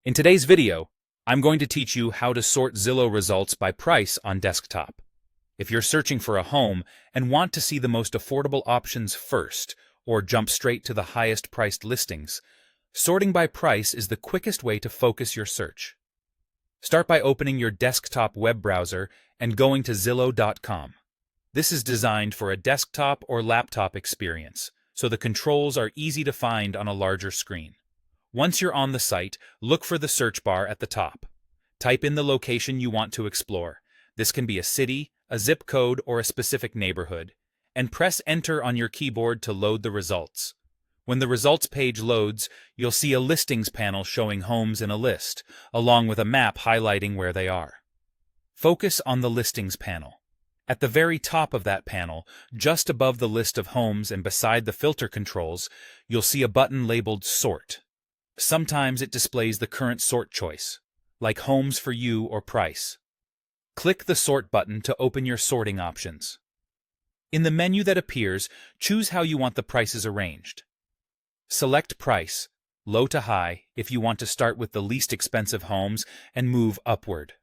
In today's video, I'm going to teach you how to sort Zillow results by price on desktop. If you're searching for a home and want to see the most affordable options first, or jump straight to the highest priced listings, sorting by price is the quickest way to focus your search. Start by opening your desktop web browser and going to Zillow.com. This is designed for a desktop or laptop experience, so the controls are easy to find on a larger screen. Once you're on the site, look for the search bar at the top. Type in the location you want to explore. This can be a city, a zip code, or a specific neighborhood, and press Enter on your keyboard to load the results. When the results page loads, you'll see a listings panel showing homes in a list, along with a map highlighting where they are. Focus on the listings panel. At the very top of that panel, just above the list of homes and beside the filter controls, you'll see a button labeled Sort. Sometimes it displays the current sort choice, like Homes for You or Price. Click the Sort button to open your sorting options. In the menu that appears, choose how you want the prices arranged. Select Price, low to high, if you want to start with the least expensive homes and move upward.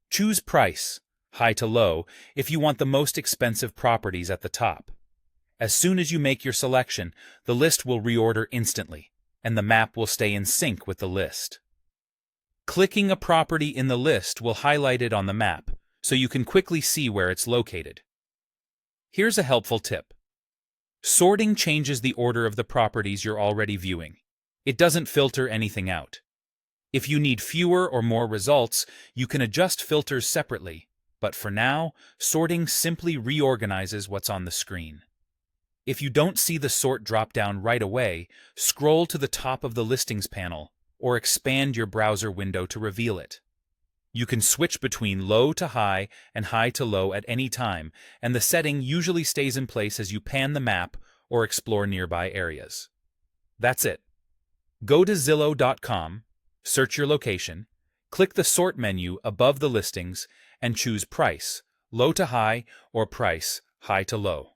Choose Price, high to low, if you want the most expensive properties at the top. As soon as you make your selection, the list will reorder instantly, and the map will stay in sync with the list. Clicking a property in the list will highlight it on the map, so you can quickly see where it's located. Here's a helpful tip. Sorting changes the order of the properties you're already viewing. It doesn't filter anything out. If you need fewer or more results, you can adjust filters separately, but for now, sorting simply reorganizes what's on the screen. If you don't see the sort drop-down right away, scroll to the top of the listings panel or expand your browser window to reveal it. You can switch between low to high and high to low at any time, and the setting usually stays in place as you pan the map or explore nearby areas. That's it. Go to Zillow.com, search your location, click the Sort menu above the listings, and choose Price, low to high, or Price, high to low.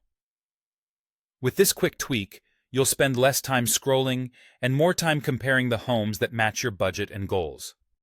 With this quick tweak, you'll spend less time scrolling and more time comparing the homes that match your budget and goals.